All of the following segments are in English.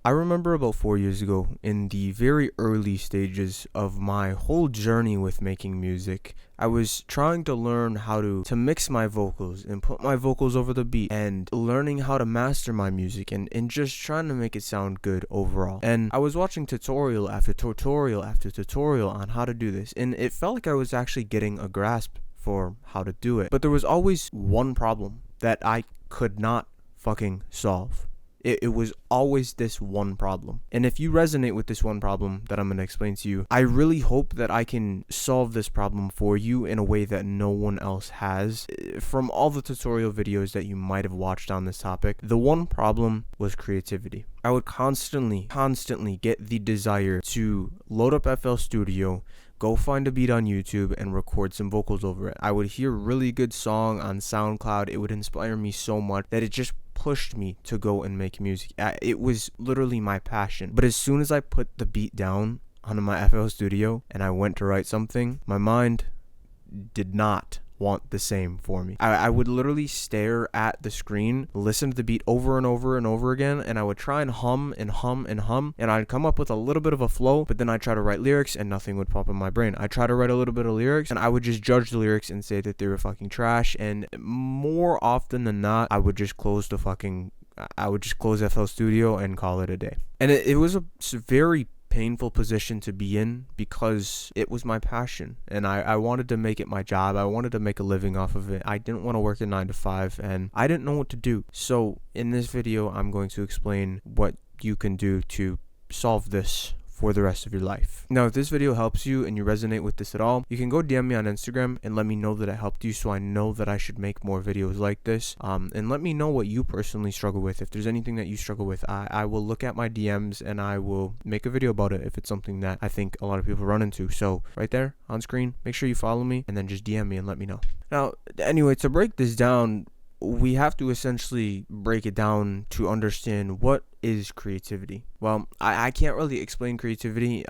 I remember about 4 years ago, in the very early stages of my whole journey with making music, I was trying to learn how to mix my vocals and put my vocals over the beat and learning how to master my music and just trying to make it sound good overall. And I was watching tutorial after tutorial after tutorial on how to do this, and it felt like I was actually getting a grasp for how to do it. But there was always one problem that I could not fucking solve. It was always this one problem. And if you resonate with this one problem that I'm going to explain to you, I really hope that I can solve this problem for you in a way that no one else has. From all the tutorial videos that you might have watched on this topic, the one problem was creativity. I would constantly get the desire to load up FL Studio, go find a beat on YouTube and record some vocals over it. I would hear a really good song on SoundCloud. It would inspire me so much that it just pushed me to go and make music. It was literally my passion. But as soon as I put the beat down onto my FL Studio and I went to write something, my mind did not want the same for me. I would literally stare at the screen, listen to the beat over and over and over again, and I would try and hum, and I'd come up with a little bit of a flow, but then I'd try to write lyrics and nothing would pop in my brain. I'd try to write a little bit of lyrics and I would just judge the lyrics and say that they were fucking trash, and more often than not, I would just close FL Studio and call it a day. And it was a very painful position to be in because it was my passion and I wanted to make it my job. I wanted to make a living off of it. I didn't want to work a 9 to 5 and I didn't know what to do. So in this video, I'm going to explain what you can do to solve this for the rest of your life. Now, if this video helps you and you resonate with this at all, you can go DM me on Instagram and let me know that it helped you so I know that I should make more videos like this. And let me know what you personally struggle with. If there's anything that you struggle with, I will look at my DMs and I will make a video about it if it's something that I think a lot of people run into. So right there on screen, make sure you follow me and then just DM me and let me know. Now, anyway, to break this down, we have to essentially break it down to understand what is creativity. Well, I can't really explain creativity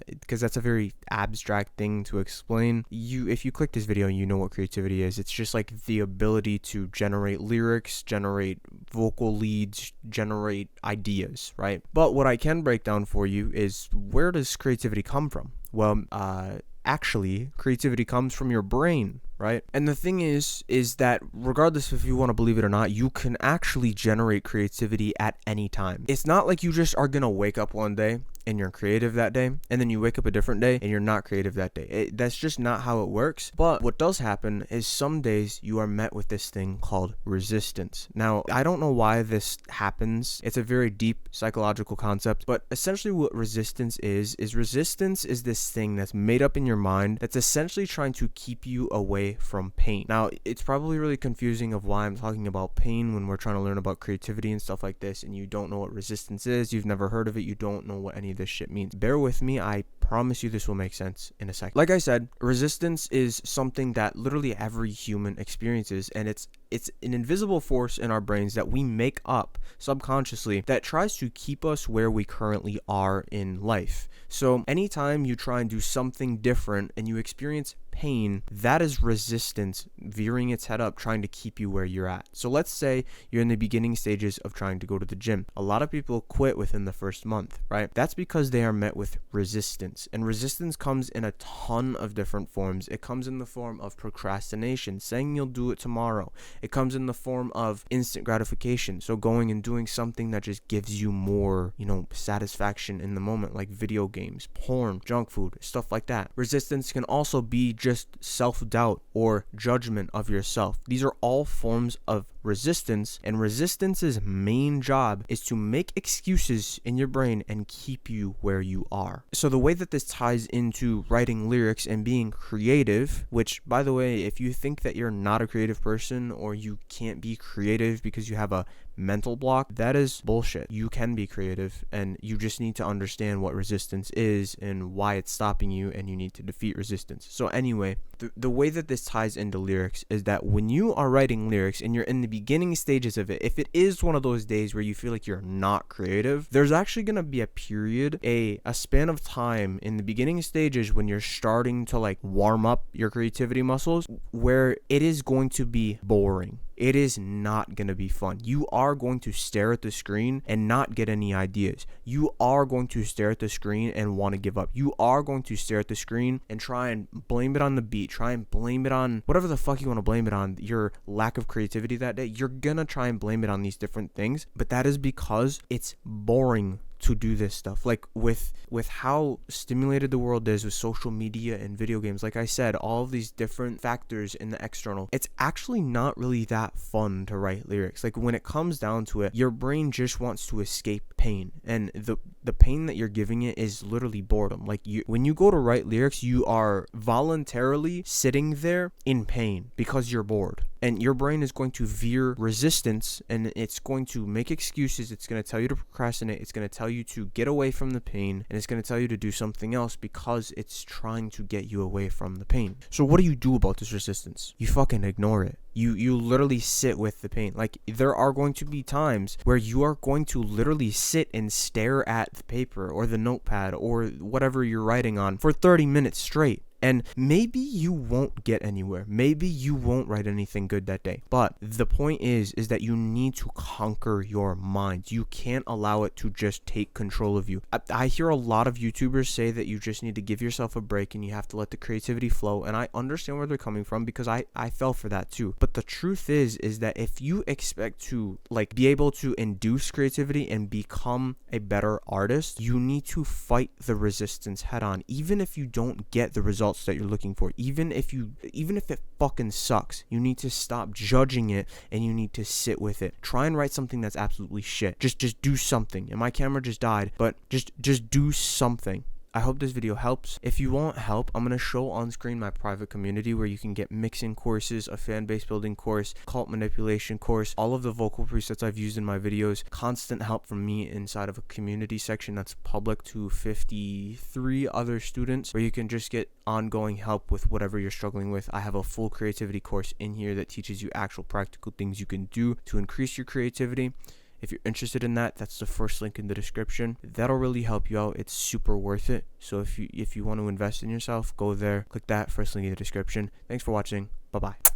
because that's a very abstract thing to explain. If you click this video, you know what creativity is. It's just like the ability to generate lyrics, generate vocal leads, generate ideas, right? But what I can break down for you is, where does creativity come from? Well, actually, creativity comes from your brain, right? And the thing is that regardless if you want to believe it or not, you can actually generate creativity at any time. It's not like you just are gonna wake up one day and you're creative that day, and then you wake up a different day and you're not creative that day. That's just not how it works. But what does happen is some days you are met with this thing called resistance. Now, I don't know why this happens. It's a very deep psychological concept, but essentially what resistance is resistance is this thing that's made up in your mind that's essentially trying to keep you away from pain. Now, it's probably really confusing of why I'm talking about pain when we're trying to learn about creativity and stuff like this, and you don't know what resistance is, you've never heard of it, you don't know what any of this shit means. Bear with me, I promise you this will make sense in a second. Like I said, resistance is something that literally every human experiences, and it's an invisible force in our brains that we make up subconsciously that tries to keep us where we currently are in life. So anytime you try and do something different and you experience pain, that is resistance veering its head up, trying to keep you where you're at. So let's say you're in the beginning stages of trying to go to the gym. A lot of people quit within the first month, right? That's because they are met with resistance. And resistance comes in a ton of different forms. It comes in the form of procrastination, saying you'll do it tomorrow. It comes in the form of instant gratification. So going and doing something that just gives you more, satisfaction in the moment, like video games, porn, junk food, stuff like that. Resistance can also be just self-doubt or judgment of yourself. These are all forms of resistance, and resistance's main job is to make excuses in your brain and keep you where you are. So the way that this ties into writing lyrics and being creative, which, by the way, if you think that you're not a creative person or you can't be creative because you have a mental block, that is bullshit. You can be creative, and you just need to understand what resistance is and why it's stopping you, and you need to defeat resistance. So anyway, the way that this ties into lyrics is that when you are writing lyrics and you're in the beginning stages of it, if it is one of those days where you feel like you're not creative, there's actually going to be a period, a span of time in the beginning stages when you're starting to warm up your creativity muscles, where it is going to be boring. It is not going to be fun. You are going to stare at the screen and not get any ideas. You are going to stare at the screen and want to give up. You are going to stare at the screen and try and blame it on the beat. Try and blame it on whatever the fuck you want to blame it on. Your lack of creativity that day. You're going to try and blame it on these different things. But that is because it's boring to do this stuff. Like with how stimulated the world is with social media and video games, like I said, all of these different factors in the external, it's actually not really that fun to write lyrics. Like when it comes down to it, your brain just wants to escape pain, and the pain that you're giving it is literally boredom. Like when you go to write lyrics, you are voluntarily sitting there in pain because you're bored. And your brain is going to veer resistance, and it's going to make excuses. It's going to tell you to procrastinate. It's going to tell you to get away from the pain, and it's going to tell you to do something else because it's trying to get you away from the pain. So what do you do about this resistance? You fucking ignore it. You literally sit with the pain. Like there are going to be times where you are going to literally sit and stare at the paper or the notepad or whatever you're writing on for 30 minutes straight. And maybe you won't get anywhere. Maybe you won't write anything good that day. But the point is that you need to conquer your mind. You can't allow it to just take control of you. I hear a lot of YouTubers say that you just need to give yourself a break and you have to let the creativity flow. And I understand where they're coming from because I fell for that too. But the truth is that if you expect to like be able to induce creativity and become a better artist, you need to fight the resistance head on. Even if you don't get the results that you're looking for, even if it fucking sucks, you need to stop judging it and you need to sit with it. Try and write something that's absolutely shit. Just do something. And my camera just died, but just do something. I hope this video helps. If you want help, I'm going to show on screen my private community where you can get mixing courses, a fan base building course, cult manipulation course, all of the vocal presets I've used in my videos, constant help from me inside of a community section that's public to 53 other students where you can just get ongoing help with whatever you're struggling with. I have a full creativity course in here that teaches you actual practical things you can do to increase your creativity. If you're interested in that, that's the first link in the description. That'll really help you out. It's super worth it. So if you want to invest in yourself, go there, click that first link in the description. Thanks for watching. Bye-bye.